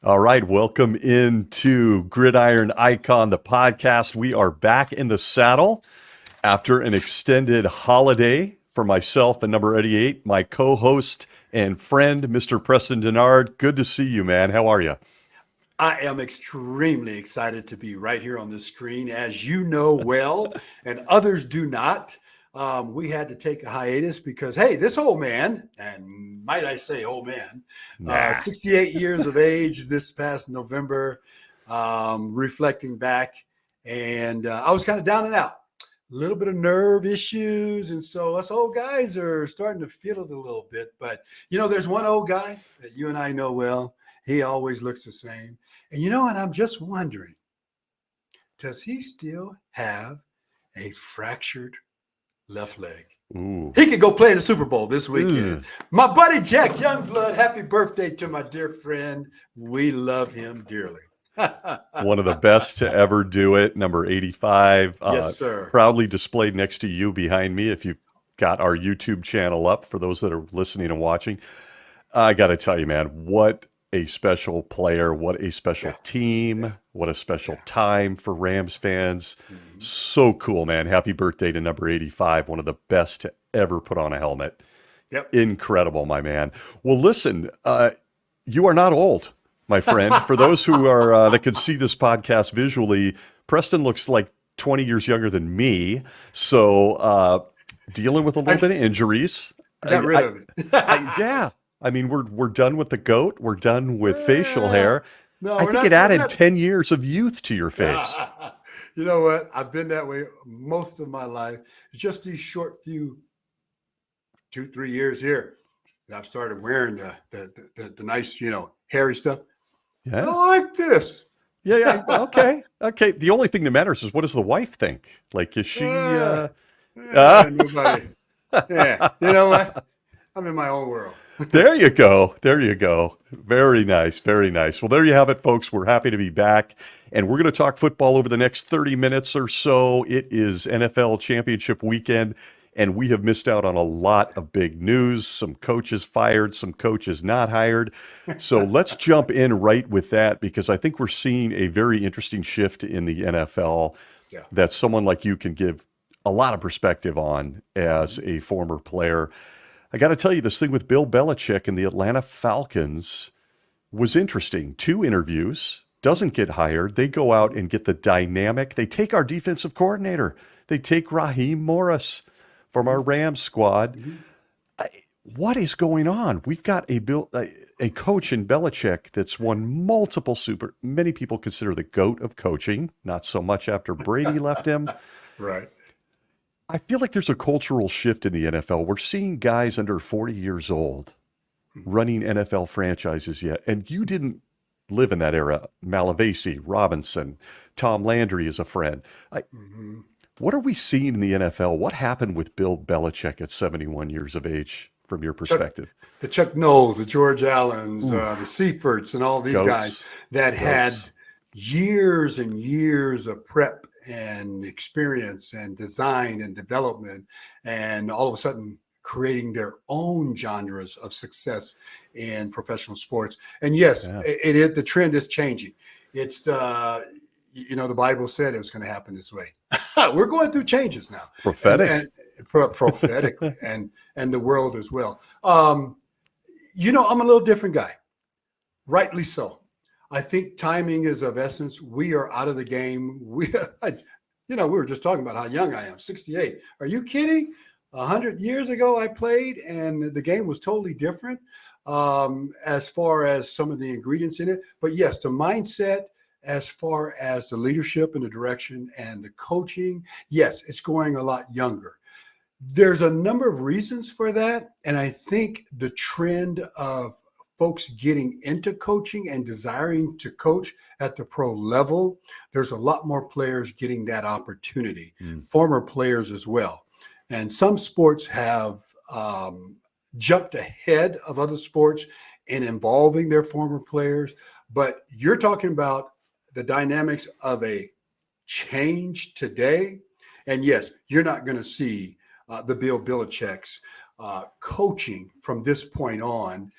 All right, welcome into Gridiron Icon, the podcast. We are back in the saddle after an extended holiday for myself and number 88, my co-host and friend, Mr. Preston Denard. Good to see you, man. How are you? I am extremely excited to be right here on this screen. As you know well, and others do not, we had to take a hiatus because, hey, this old man, and might I say old man, Nah. 68 years of age this past November, reflecting back, and I was kind of down and out. A little bit of nerve issues. And so us old guys are starting to feel it a little bit. But, there's one old guy that you and I know well. He always looks the same. And I'm just wondering, does he still have a fractured left leg? Ooh. He could go play in the Super Bowl this weekend. My buddy Jack Youngblood, happy birthday to my dear friend. We love him dearly. One of the best to ever do it, number 85. Yes, sir. Proudly displayed next to you behind me if you've got our YouTube channel up for those that are listening and watching. I got to tell you, man, what a special player, what a special team, what a special time for Rams fans. So cool, man. Happy birthday to number 85, one of the best to ever put on a helmet. Yep. Incredible, my man. Well, listen, you are not old, my friend. For those who are that can see this podcast visually, Preston looks like 20 years younger than me. So dealing with a little bit of injuries. I got rid of it. Yeah. I mean, we're done with the goat. We're done with facial hair. No, I think it added 10 years of youth to your face. You know what? I've been that way most of my life. It's just these short few 2-3 years here that I've started wearing the nice, hairy stuff. Yeah. I like this. Yeah. Okay. The only thing that matters is what does the wife think? Like, is she? Nobody. Yeah. You know what? I'm in my own world. There you go. Very nice. Very nice. Well, there you have it, folks. We're happy to be back. And we're going to talk football over the next 30 minutes or so. It is NFL championship weekend, and we have missed out on a lot of big news. Some coaches fired, some coaches not hired. So let's jump in right with that, because I think we're seeing a very interesting shift in the NFL that someone like you can give a lot of perspective on as a former player. I got to tell you, this thing with Bill Belichick and the Atlanta Falcons was interesting. 2 interviews, doesn't get hired. They go out and get the dynamic. They take our defensive coordinator. They take Raheem Morris from our Rams squad. What is going on? We've got a coach in Belichick that's won multiple many people consider the GOAT of coaching, not so much after Brady left him. Right. I feel like there's a cultural shift in the NFL. We're seeing guys under 40 years old running NFL franchises yet. And you didn't live in that era. Malavasi, Robinson, Tom Landry is a friend. What are we seeing in the NFL? What happened with Bill Belichick at 71 years of age from your perspective? The Chuck Knowles, the George Allens, the Seiferts, and all these guys that had years and years of prep and experience and design and development, and all of a sudden creating their own genres of success in professional sports. And yes, the trend is changing. It's the Bible said it was going to happen this way. We're going through changes now. Prophetic. Prophetically, and the world as well. I'm a little different guy, rightly so. I think timing is of essence. We are out of the game. We were just talking about how young I am, 68. Are you kidding? 100 years ago, I played, and the game was totally different as far as some of the ingredients in it. But yes, the mindset, as far as the leadership and the direction and the coaching, yes, it's going a lot younger. There's a number of reasons for that. And I think the trend of folks getting into coaching and desiring to coach at the pro level, there's a lot more players getting that opportunity, former players as well. And some sports have jumped ahead of other sports in involving their former players. But you're talking about the dynamics of a change today. And yes, you're not going to see the Bill Belichick's coaching from this point on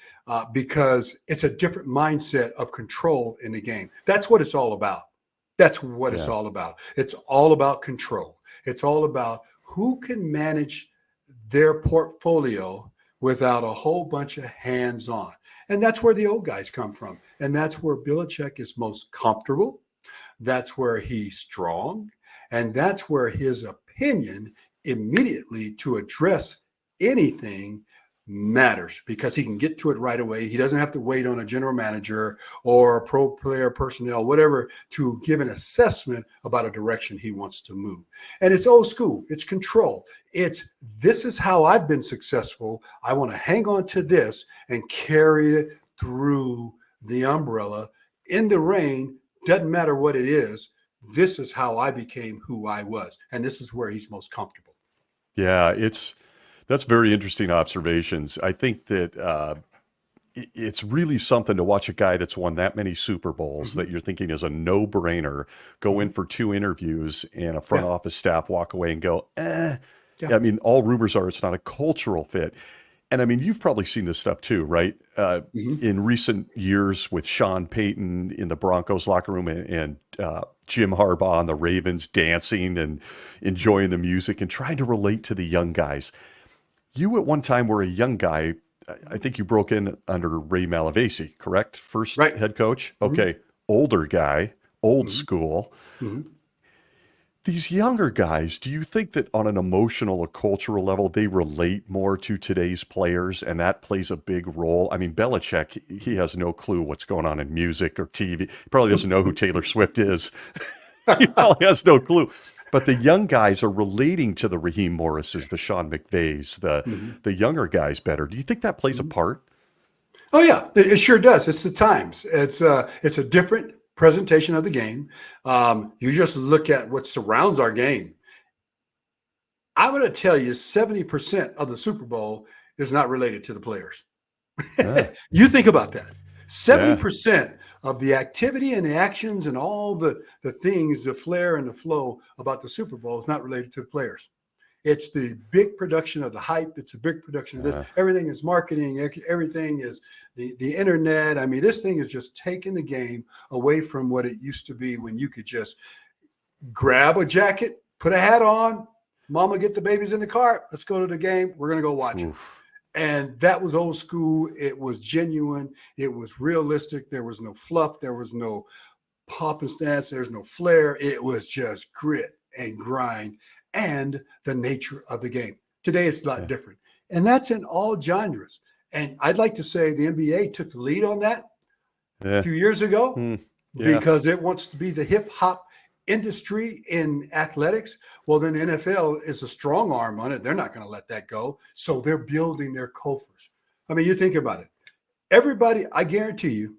because it's a different mindset of control in the game. That's what it's all about. That's what it's all about. It's all about control. It's all about who can manage their portfolio without a whole bunch of hands-on. And that's where the old guys come from. And that's where Belichick is most comfortable. That's where he's strong. And that's where his opinion immediately to address anything matters because he can get to it right away. He doesn't have to wait on a general manager or pro player personnel, whatever, to give an assessment about a direction he wants to move. And it's old school. It's control. This is how I've been successful. I want to hang on to this and carry it through the umbrella in the rain. Doesn't matter what it is. This is how I became who I was. And this is where he's most comfortable. Yeah, that's very interesting observations. I think that it's really something to watch a guy that's won that many Super Bowls that you're thinking is a no-brainer, go in for 2 interviews and a front office staff walk away and go, I mean, all rumors are it's not a cultural fit. And I mean, you've probably seen this stuff too, right? In recent years with Sean Payton in the Broncos locker room and Jim Harbaugh on the Ravens dancing and enjoying the music and trying to relate to the young guys. You at one time were a young guy. I think you broke in under Ray Malavasi, correct? First head coach? Okay. Older guy, old school. These younger guys, do you think that on an emotional or cultural level, they relate more to today's players and that plays a big role? I mean, Belichick, he has no clue what's going on in music or TV. He probably doesn't know who Taylor Swift is. He probably has no clue. But the young guys are relating to the Raheem Morrises, the Sean McVays, the younger guys better. Do you think that plays a part? Oh, yeah, it sure does. It's the times. It's a different presentation of the game. You just look at what surrounds our game. I'm going to tell you 70% of the Super Bowl is not related to the players. You think about that. 70% of the activity and the actions and all the things, the flair and the flow about the Super Bowl is not related to the players. It's the big production of the hype. It's a big production of this. Everything is marketing. Everything is the internet. I mean, this thing is just taking the game away from what it used to be when you could just grab a jacket, put a hat on, mama, get the babies in the car. Let's go to the game. We're going to go watch it. And that was old school. It was genuine. It was realistic. There was no fluff. There was no pop and stance. There's no flair. It was just grit and grind and the nature of the game. Today, it's a lot different. And that's in all genres. And I'd like to say the NBA took the lead on that a few years ago because it wants to be the hip hop industry in athletics. Well, then the NFL is a strong arm on it. They're not going to let that go. So they're building their coffers. I mean, you think about it. Everybody, I guarantee you,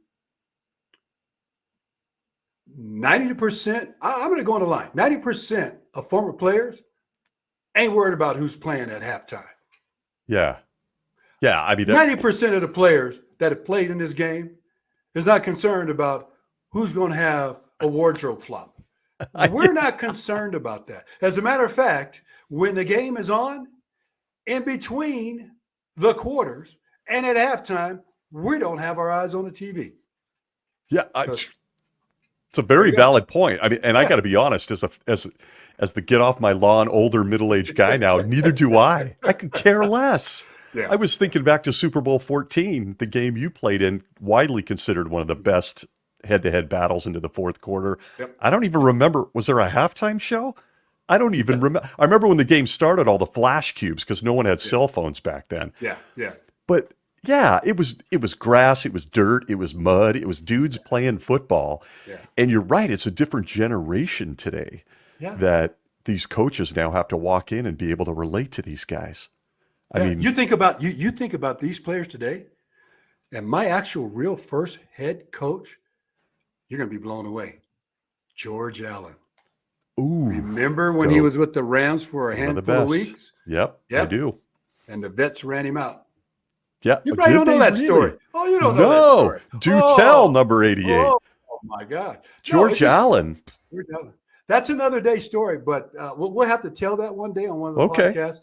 90%, I'm going to go on the line, 90% of former players ain't worried about who's playing at halftime. Yeah. I mean, 90% of the players that have played in this game is not concerned about who's going to have a wardrobe flop. We're not concerned about that. As a matter of fact, when the game is on, in between the quarters and at halftime, we don't have our eyes on the TV. Yeah, it's a very valid point. I mean, and I got to be honest, as the get off my lawn, older middle-aged guy now, neither do I. I could care less. Yeah. I was thinking back to Super Bowl 14, the game you played in, widely considered one of the best head-to-head battles into the fourth quarter. Yep. I don't even remember. Was there a halftime show? I don't even remember. I remember when the game started, all the flash cubes, because no one had cell phones back then. Yeah. But yeah, it was grass, it was dirt, it was mud, it was dudes playing football. Yeah. And you're right, it's a different generation today that these coaches now have to walk in and be able to relate to these guys. I mean, you think about these players today, and my actual real first head coach, you're going to be blown away. George Allen. Ooh. Remember when he was with the Rams for a handful of weeks? Yep, I do. And the vets ran him out. Yeah. You probably don't know that story. Oh, you don't know that story. Do tell, number 88. Oh, my God. George Allen. That's another day story, but we'll have to tell that one day on one of the podcasts.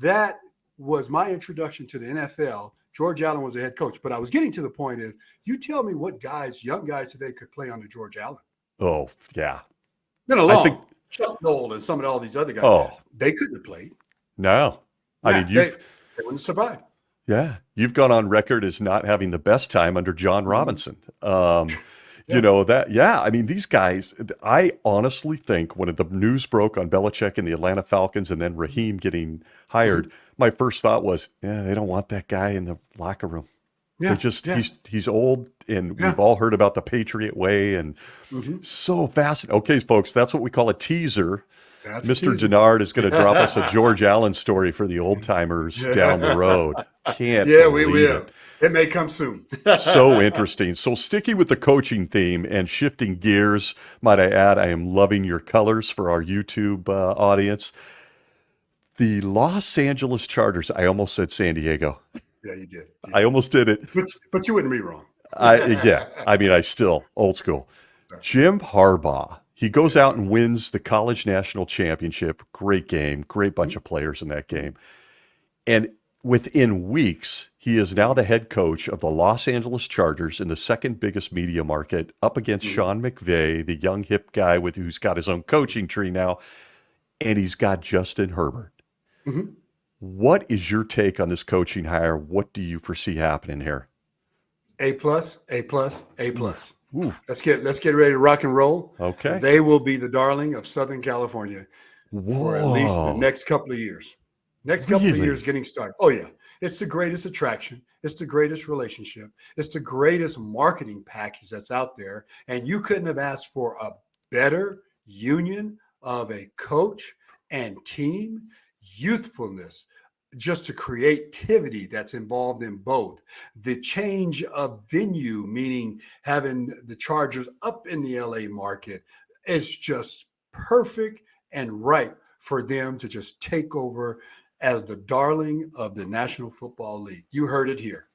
That was my introduction to the NFL. George Allen was the head coach. But I was getting to the point is, you tell me what guys, young guys today, could play under George Allen. Oh, yeah. Been I along. think, Chuck Noll and some of all these other guys. oh, They couldn't have played. no. I mean, they wouldn't have survived. yeah, you've gone on record as not having the best time under John Robinson. You know that, yeah. I mean, these guys, I honestly think when the news broke on Belichick and the Atlanta Falcons and then Raheem getting hired, my first thought was, yeah, they don't want that guy in the locker room. Yeah, They just, he's old, and we've all heard about the Patriot way, and so fascinating. Okay, folks, that's what we call a teaser. That's Mr. easy. Denard is going to drop us a George Allen story for the old timers down the road. Can't Yeah, we believe will. It may come soon. So interesting. So sticking with the coaching theme and shifting gears, might I add, I am loving your colors for our YouTube audience. The Los Angeles Chargers, I almost said San Diego. Yeah, you did. I almost did it. But you wouldn't be wrong. Yeah, I mean, I still, old school. Jim Harbaugh, he goes out and wins the college national championship. Great game, great bunch of players in that game. And within weeks, he is now the head coach of the Los Angeles Chargers in the second biggest media market, up against Sean McVay, the young hip guy who's got his own coaching tree now, and he's got Justin Herbert. What is your take on this coaching hire? What do you foresee happening here? A+, A+. Ooh. Let's get ready to rock and roll. Okay. They will be the darling of Southern California for at least the next couple of years. Next couple of years getting started. Oh, yeah. It's the greatest attraction. It's the greatest relationship. It's the greatest marketing package that's out there. And you couldn't have asked for a better union of a coach and team, youthfulness, just the creativity that's involved in both. The change of venue, meaning having the Chargers up in the LA market, is just perfect and right for them to just take over as the darling of the National Football League. You heard it here.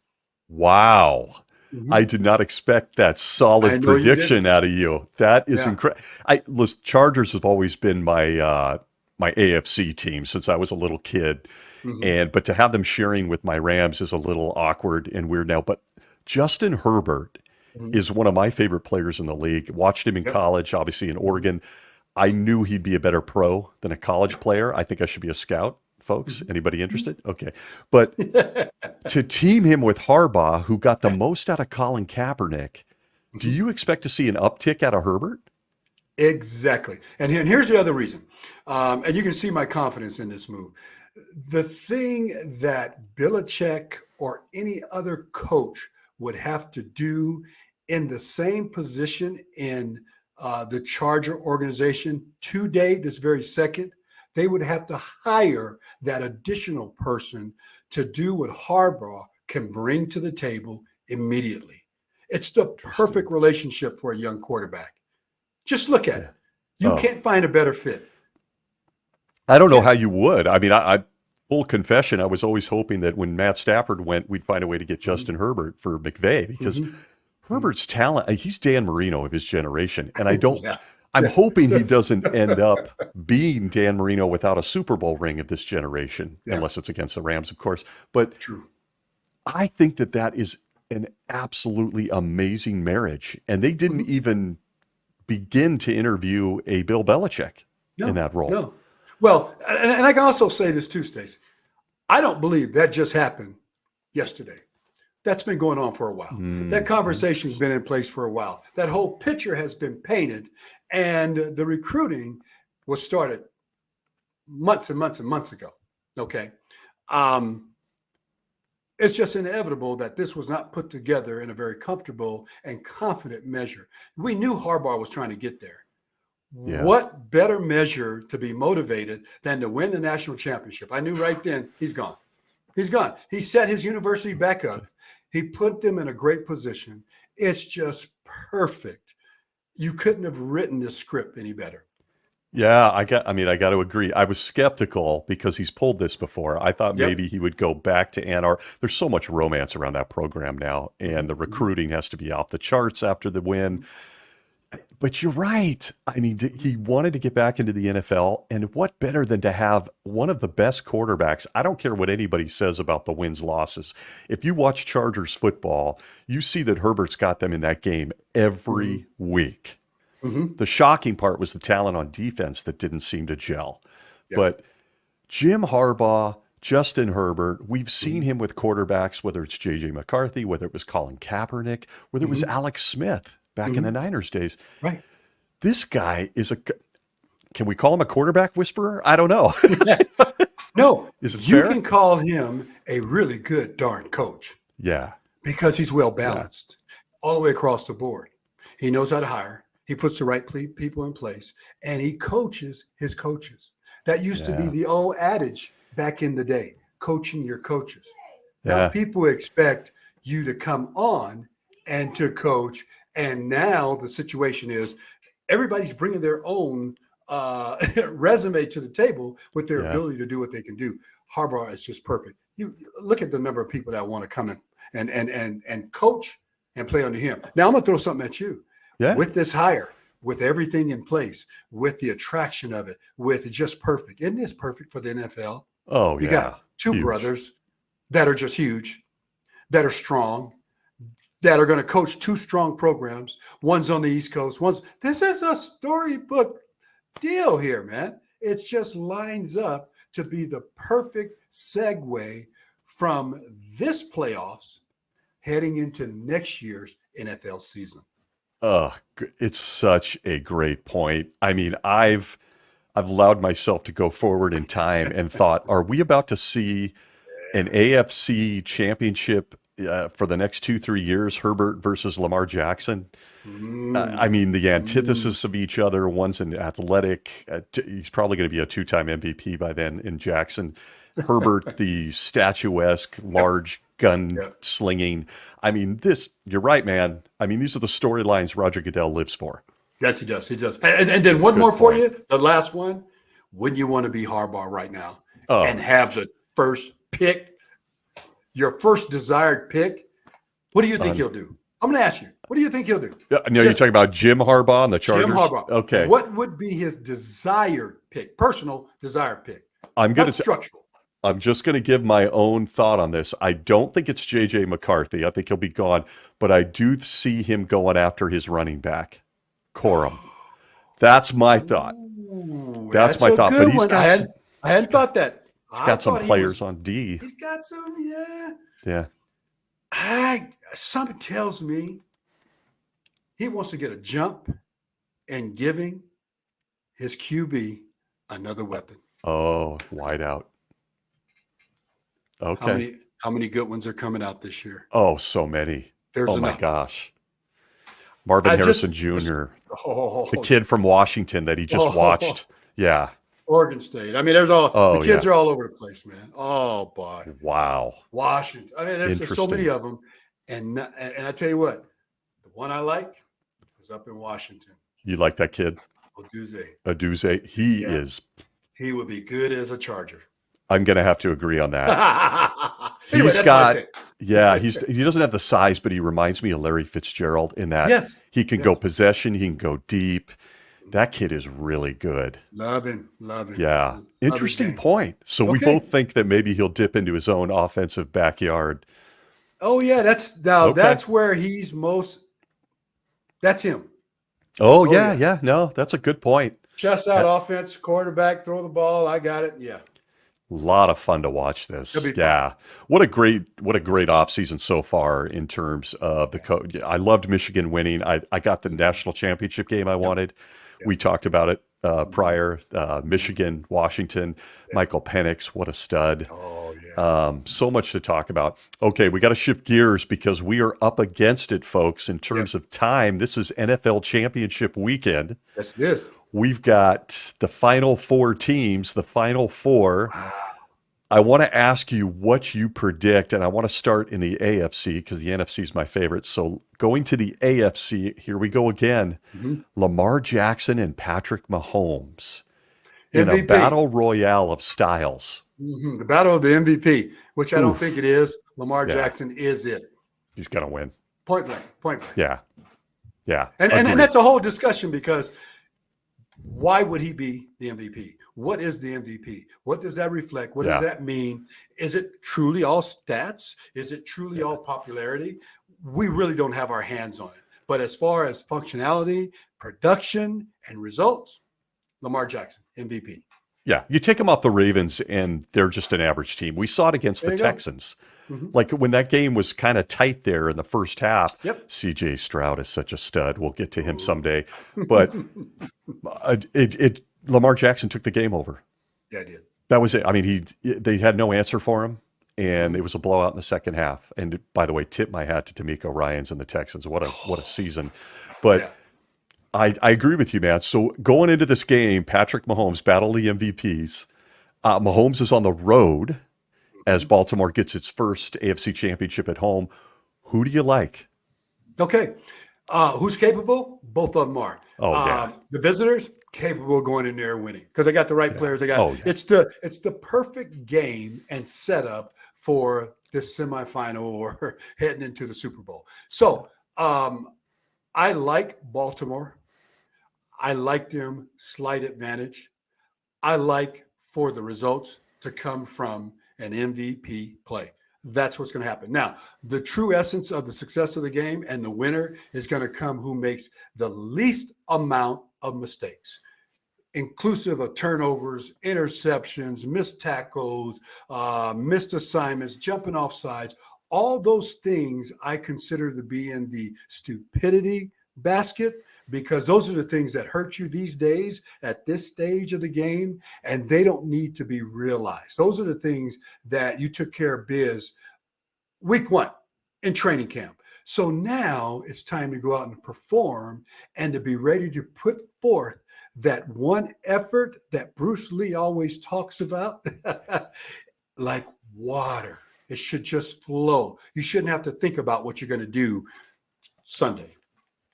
Wow. I did not expect that solid prediction out of you. That is incredible. Listen, Chargers have always been my my AFC team since I was a little kid. But to have them sharing with my Rams is a little awkward and weird now. But Justin Herbert is one of my favorite players in the league. Watched him in college, obviously in Oregon. I knew he'd be a better pro than a college player. I think I should be a scout, folks. Anybody interested? Okay. But to team him with Harbaugh, who got the most out of Colin Kaepernick, do you expect to see an uptick out of Herbert? Exactly. And here's the other reason. And you can see my confidence in this move. The thing that Belichick or any other coach would have to do in the same position in the Charger organization today, this very second, they would have to hire that additional person to do what Harbaugh can bring to the table immediately. It's the perfect relationship for a young quarterback. Just look at it. You can't find a better fit. I don't know how you would. I mean, I full confession, I was always hoping that when Matt Stafford went, we'd find a way to get Justin Herbert for McVay, because Herbert's talent, he's Dan Marino of his generation. And I don't, I'm hoping he doesn't end up being Dan Marino without a Super Bowl ring of this generation, unless it's against the Rams, of course. But I think that that is an absolutely amazing marriage. And they didn't even begin to interview a Bill Belichick in that role. No. Well, and I can also say this too, Stacey. I don't believe that just happened yesterday. That's been going on for a while. That conversation's been in place for a while. That whole picture has been painted, and the recruiting was started months and months and months ago. Okay. It's just inevitable that this was not put together in a very comfortable and confident measure. We knew Harbaugh was trying to get there. What better measure to be motivated than to win the national championship? I knew right then he's gone. He's gone. He set his university back up. He put them in a great position. It's just perfect. You couldn't have written this script any better. Yeah, I got to agree. I was skeptical because he's pulled this before. I thought maybe he would go back to Ann Arbor. There's so much romance around that program now, and the recruiting has to be off the charts after the win. But you're right. I mean, he wanted to get back into the NFL, and what better than to have one of the best quarterbacks? I don't care what anybody says about the wins losses. If you watch Chargers football, you see that Herbert's got them in that game Mhm. every week. Mhm. The shocking part was the talent on defense that didn't seem to gel. Yeah. But Jim Harbaugh, Justin Herbert, we've seen Mhm. him with quarterbacks, whether it's J.J. McCarthy, whether it was Colin Kaepernick, whether it was Mhm. Alex Smith back in the Mhm. Niners days. Right. This guy is can we call him a quarterback whisperer? I don't know. No, Is it you fair? can call him a really good darn coach Yeah. because he's well Yeah. balanced all the way across the board. He knows how to hire. He puts the right people in place, and he coaches his coaches. That used to be Yeah. the old adage back in the day, coaching your coaches. Now Yeah. people expect you to come on and to coach, and now the situation is everybody's bringing their own resume to the table with their Yeah. ability to do what they can do. Harbaugh is just perfect. You look at the number of people that want to come in and coach and play under him. Now I'm gonna throw something at you. Yeah. With this hire, with everything in place, with the attraction of it, with just perfect. Isn't this perfect for the NFL? Oh, You yeah. got two Huge. brothers that are just huge, that are strong, that are going to coach two strong programs. One's on the East Coast. This is a storybook deal here, man. It just lines up to be the perfect segue from this playoffs heading into next year's NFL season. It's such a great point. I mean, I've allowed myself to go forward in time and thought, are we about to see an AFC championship for the next 2, 3 years, Herbert versus Lamar Jackson? I mean, the Mm. antithesis of each other. One's an athletic. He's probably going to be a two-time MVP by then in Jackson. Herbert, the statuesque, Yep. large gun Yep. slinging. I mean, you're right, man. I mean, these are the storylines Roger Goodell lives for. Yes, he does. He does. And then one Good more for point. you. The last one. Wouldn't you want to be Harbaugh right now and Oh, have the first pick, your first desired pick? What do you think un- he'll do? I'm going to ask you. What do you think he'll do? no, you're Just talking about Jim Harbaugh and the Jim Chargers? Harbaugh. Okay. What would be his desired pick, personal desired pick, I'm going not to structural? I'm just going to give my own thought on this. I don't think it's J.J. McCarthy. I think he'll be gone, but I do see him going after his running back, Corum. That's my thought. Ooh, That's that's my a thought. But good one. I he's hadn't got thought that. he's I got some thought he was. players on D. He's got some. Yeah. Yeah. Something tells me he wants to get a jump and giving his QB another weapon. Oh, wide out. How Okay. many good ones are coming out this year? Oh, so many. There's Oh my enough. gosh. Marvin I Harrison just Jr., oh, the kid from Washington that he just oh, watched. Yeah. Oregon State. I mean, the Oh kids yeah. are all over the place, man. Oh boy, Wow. Washington. I mean, there's so many Interesting. of them, and I tell you what, the one I like is up in Washington. You like that kid? Oduze. Aduze? He Yeah, is. he would be good as a Charger. I'm going to have to agree on that. Anyway, He's that's my got, take. yeah, he doesn't have the size, but he reminds me of Larry Fitzgerald in that Yes, he can go yes. possession, he can go deep. That kid is really good. Love him. Love him. Yeah. Love his Interesting game. point. So we Okay. both think that maybe he'll dip into his own offensive backyard. Oh yeah, Okay. that's where he's most. That's him. Oh, Oh yeah, yeah. yeah. No, that's a good point. Chest out offense, quarterback, throw the ball. I got it. Yeah. A lot of fun to watch It'll this. be fun. Yeah. What a great offseason so far in terms of the coach. I loved Michigan winning. I got the national championship game I wanted. Yep. We talked about it prior. Michigan, Washington, Michael Penix, what a stud. Oh yeah. So much to talk about. Okay, we got to shift gears because we are up against it, folks, in terms of time. This is NFL championship weekend. Yes, it is. We've got the final four teams, the final four. Wow. I want to ask you what you predict, and I want to start in the AFC because the NFC is my favorite. So going to the AFC, here we go again. Mhm. Lamar Jackson and Patrick Mahomes in a MVP. battle royale of styles. The battle of the MVP, which I don't think it is. Lamar Yeah. Jackson is it. He's going to win. Point blank. Point blank. Yeah. Yeah. And Agreed. that's a whole discussion, because why would he be the MVP? What is the MVP? What does that reflect? What does Yeah. that mean? Is it truly all stats? Is it truly all popularity? We really don't have our hands on it. But as far as functionality, production, and results, Lamar Jackson, MVP. Yeah. You take them off the Ravens, and they're just an average team. We saw it against the There you go. Texans. Mhm. Like when that game was kind of tight there in the first half, Yep. CJ Stroud is such a stud. We'll get to him someday. But Lamar Jackson took the game over. Yeah, I did. That was it. I mean, they had no answer for him, and Mhm. it was a blowout in the second half. And by the way, tip my hat to D'Amico Ryans and the Texans. What a season! But Yeah. I agree with you, man. So going into this game, Patrick Mahomes, battle the MVPs. Mahomes is on the road as Baltimore gets its first AFC championship at home. Who do you like? Okay. Who's capable? Both of them are. Oh, yeah. The visitors capable of going in there and winning, because they got the right players. They got Oh, yeah. it's the perfect game and setup for this semifinal or heading into the Super Bowl. So I like Baltimore. I like them slight advantage. I like for the results to come from an MVP play. That's what's going to happen. Now, the true essence of the success of the game and the winner is going to come who makes the least amount of mistakes, inclusive of turnovers, interceptions, missed tackles, missed assignments, jumping off sides. All those things I consider to be in the stupidity basket, because those are the things that hurt you these days at this stage of the game, and they don't need to be realized. Those are the things that you took care of biz week one in training camp. So now it's time to go out and perform and to be ready to put forth that one effort that Bruce Lee always talks about, like water. It should just flow. You shouldn't have to think about what you're going to do Sunday.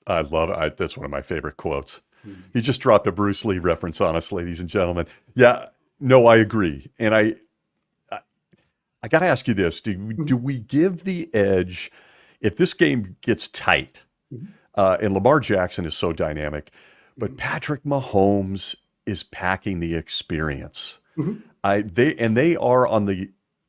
I love it. That's one of my favorite quotes. Mhm. He just dropped a Bruce Lee reference on us, ladies and gentlemen. Yeah, no, I agree. And I got to ask you this. Do we give the edge if this game gets tight? Mhm. And Lamar Jackson is so dynamic, but Mhm. Patrick Mahomes is packing the experience. Mhm.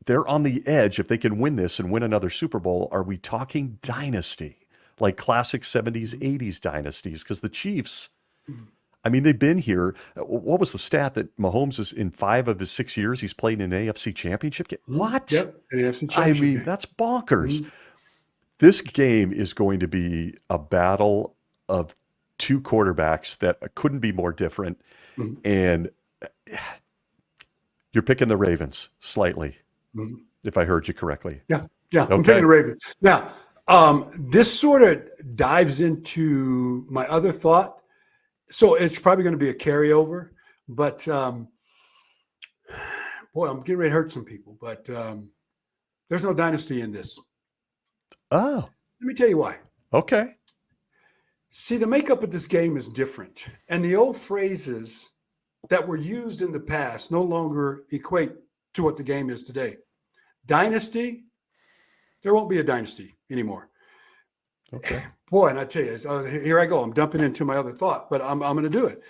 They're on the edge. If they can win this and win another Super Bowl, are we talking dynasty? Like classic 70s, 80s dynasties? Because the Chiefs, Mhm. I mean, they've been here. What was the stat that Mahomes is in 5 of his 6 years, he's played in an AFC championship game? What? Yep. An AFC I championship mean, game. that's bonkers. Mhm. This game is going to be a battle of two quarterbacks that couldn't be more different. Mhm. And you're picking the Ravens slightly, Mhm. if I heard you correctly. Yeah. Yeah. I'm Okay. picking the Ravens. Now, this sort of dives into my other thought. So it's probably going to be a carryover, but boy, I'm getting ready to hurt some people. But there's no dynasty in this. Oh, Let me tell you why. okay. See, the makeup of this game is different. And the old phrases that were used in the past no longer equate to what the game is today. Dynasty, there won't be a dynasty anymore. Okay. Boy, and I tell you, here I go. I'm dumping into my other thought, but I'm going to do it.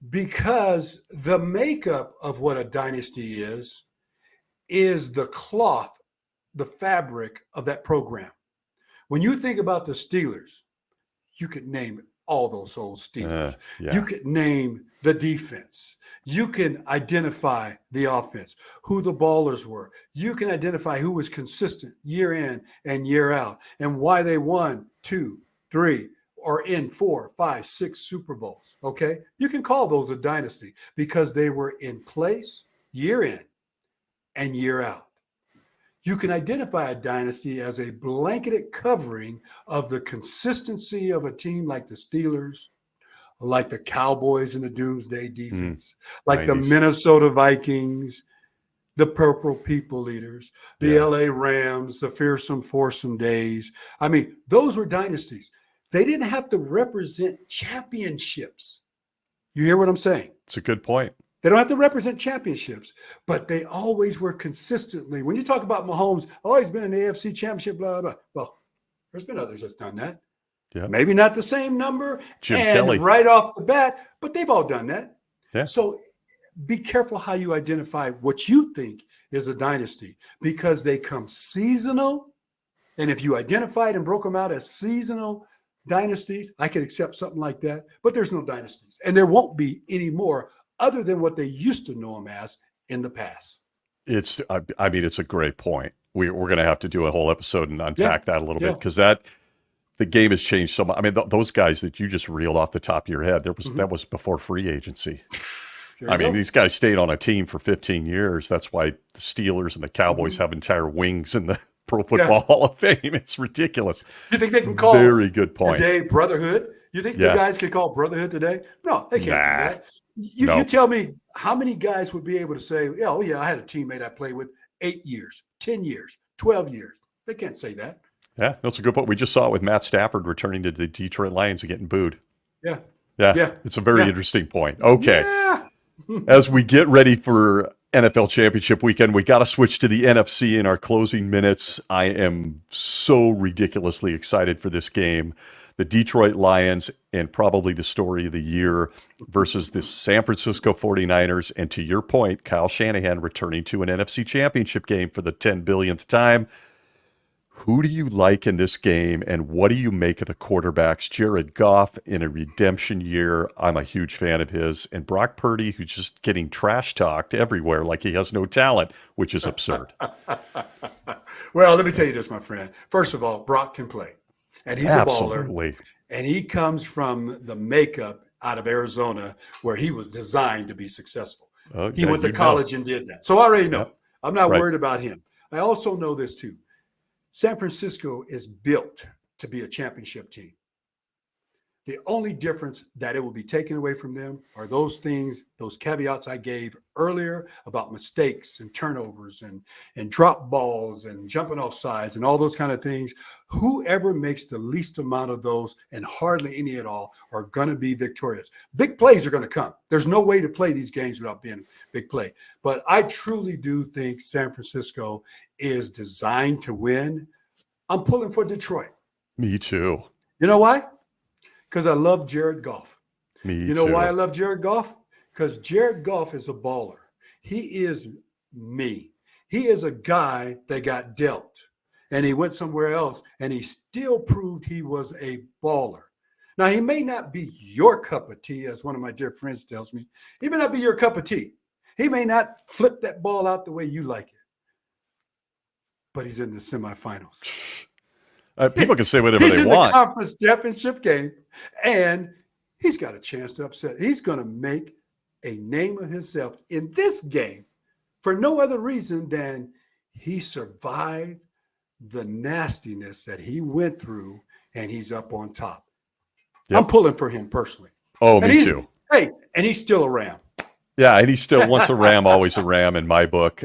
Because the makeup of what a dynasty is the cloth, the fabric of that program. When you think about the Steelers, you could name all those old Steelers. Yeah. You could name the defense. You can identify the offense, who the ballers were. You can identify who was consistent year in and year out, and why they won 2, 3, or in 4, 5, 6 Super Bowls. Okay. You can call those a dynasty because they were in place year in and year out. You can identify a dynasty as a blanketed covering of the consistency of a team like the Steelers, like the Cowboys in the Doomsday Defense, like the 90s. Minnesota Vikings, the Purple People Leaders, the Yeah. LA Rams, the Fearsome Foursome Days. I mean, those were dynasties. They didn't have to represent championships. You hear what I'm saying? It's a good point. They don't have to represent championships, but they always were consistently. When you talk about Mahomes, oh, he's been in the AFC championship, blah, blah, blah. Well, there's been others that's done that. Yeah. Maybe not the same number Jim and Kelly. right off the bat, but they've all done that. Yeah. So be careful how you identify what you think is a dynasty, because they come seasonal. And if you identified and broke them out as seasonal dynasties, I could accept something like that. But there's no dynasties, and there won't be any more other than what they used to know them as in the past. I mean, it's a great point. We're going to have to do a whole episode and unpack that a little bit, because the game has changed so much. I mean, those guys that you just reeled off the top of your head, that was before free agency. I mean, these guys stayed on a team for 15 years. That's why the Steelers and the Cowboys have entire wings in the Pro Football Hall of Fame. It's ridiculous. You think they can call very good point today brotherhood? You think the guys can call brotherhood today? No, they can't do that. You tell me how many guys would be able to say, oh, yeah, I had a teammate I played with 8 years, 10 years, 12 years. They can't say that. Yeah, that's a good point. We just saw it with Matt Stafford returning to the Detroit Lions and getting booed. Yeah. It's a very interesting point. Okay. As we get ready for NFL Championship weekend, we got to switch to the NFC in our closing minutes. I am so ridiculously excited for this game. The Detroit Lions, and probably the story of the year, versus the San Francisco 49ers. And to your point, Kyle Shanahan returning to an NFC Championship game for the 10 billionth time. Who do you like in this game, and what do you make of the quarterbacks? Jared Goff in a redemption year. I'm a huge fan of his. And Brock Purdy, who's just getting trash talked everywhere like he has no talent, which is absurd. Well, let me tell you this, my friend. First of all, Brock can play. And he's a baller. And he comes from the makeup out of Arizona, where he was designed to be successful. He went to college and did that. So I already know. I'm not worried about him. I also know this too. San Francisco is built to be a championship team. The only difference that it will be taken away from them are those things, those caveats I gave earlier about mistakes and turnovers and drop balls and jumping off sides and all those kind of things. Whoever makes the least amount of those, and hardly any at all, are going to be victorious. Big plays are going to come. There's no way to play these games without being big play. But I truly do think San Francisco is designed to win. I'm pulling for Detroit. Me too. You know why? Because I love Jared Goff. You know why I love Jared Goff? Because Jared Goff is a baller. He is me. He is a guy that got dealt, and he went somewhere else, and he still proved he was a baller. Now, he may not be your cup of tea, as one of my dear friends tells me. He may not be your cup of tea. He may not flip that ball out the way you like it. But he's in the semifinals. People can say whatever they want. He's in the conference championship game, and he's got a chance to upset. He's going to make a name of himself in this game for no other reason than he survived the nastiness that he went through, and he's up on top. Yep. I'm pulling for him personally. Oh, me too. Hey, and he's still a Ram. Yeah, and he's still once a Ram, always a Ram in my book.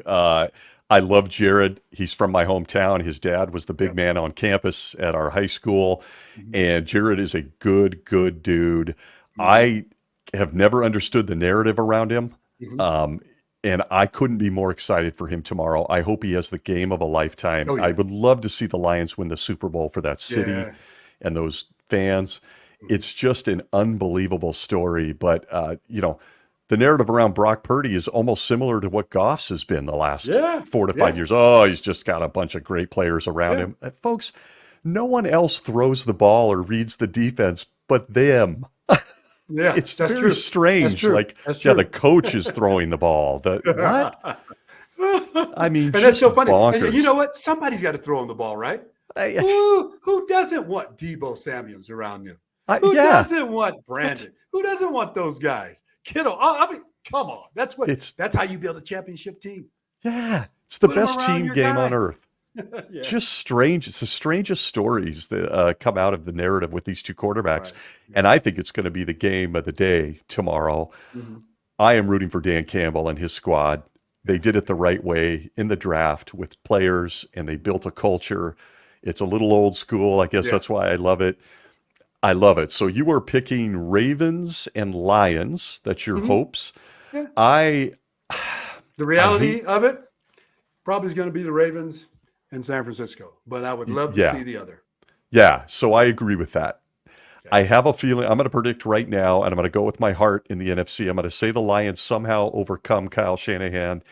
I love Jared. He's from my hometown. His dad was the big man on campus at our high school. And Jared is a good dude. I have never understood the narrative around him. And I couldn't be more excited for him tomorrow. I hope he has the game of a lifetime. I would love to see the Lions win the Super Bowl for that city and those fans. It's just an unbelievable story. But, the narrative around Brock Purdy is almost similar to what Goff's has been the last 4 to 5 years. Oh, he's just got a bunch of great players around him. Folks, no one else throws the ball or reads the defense but them. It's very strange. The coach is throwing the ball. What? I mean, and that's so funny. Bonkers. And you know what? Somebody's got to throw him the ball, right? Who doesn't want Debo Samuels around them? Who doesn't want Brandon? Who doesn't want those guys? Kittle. I mean, come on. That's how you build a championship team. Yeah. It's the best team game on earth. Just strange. It's the strangest stories that come out of the narrative with these two quarterbacks. And I think it's going to be the game of the day tomorrow. I am rooting for Dan Campbell and his squad. They did it the right way in the draft with players, and they built a culture. It's a little old school. I guess that's why I love it. I love it. So you are picking Ravens and Lions. That's your hopes. The reality of it probably is going to be the Ravens and San Francisco, but I would love to see the other. Yeah. So I agree with that. I have a feeling I'm going to predict right now, and I'm going to go with my heart in the NFC. I'm going to say the Lions somehow overcome Kyle Shanahan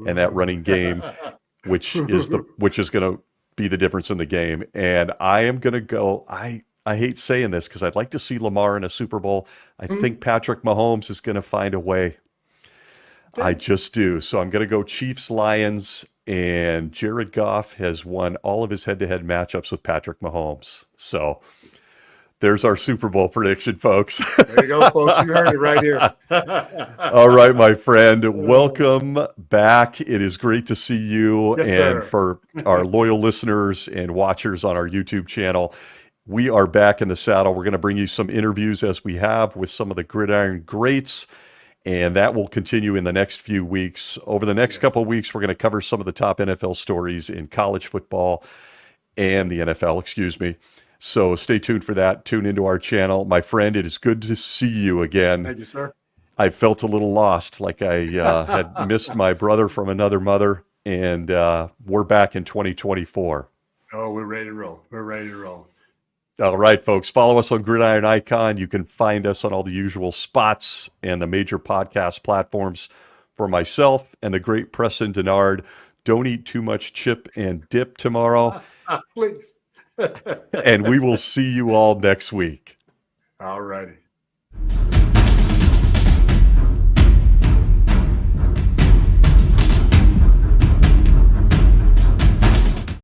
and that running game, which is going to be the difference in the game. And I am going to go. I hate saying this because I'd like to see Lamar in a Super Bowl. I think Patrick Mahomes is going to find a way. I just do. So I'm going to go Chiefs Lions, and Jared Goff has won all of his head-to-head matchups with Patrick Mahomes. So there's our Super Bowl prediction, folks. There you go, folks. You heard it right here. All right, my friend. Welcome back. It is great to see you. Yes, and sir. For our loyal listeners and watchers on our YouTube channel, we are back in the saddle. We're going to bring you some interviews as we have with some of the Gridiron greats, and that will continue in the next few weeks. Over the next couple of weeks, we're going to cover some of the top NFL stories in college football and the NFL, excuse me. So stay tuned for that. Tune into our channel. My friend, it is good to see you again. Thank you, sir. I felt a little lost, like I had missed my brother from another mother, and we're back in 2024. Oh, we're ready to roll. We're ready to roll. All right, folks, follow us on Gridiron Icon. You can find us on all the usual spots and the major podcast platforms. For myself and the great Preston Denard, don't eat too much chip and dip tomorrow. Please. And we will see you all next week. All righty.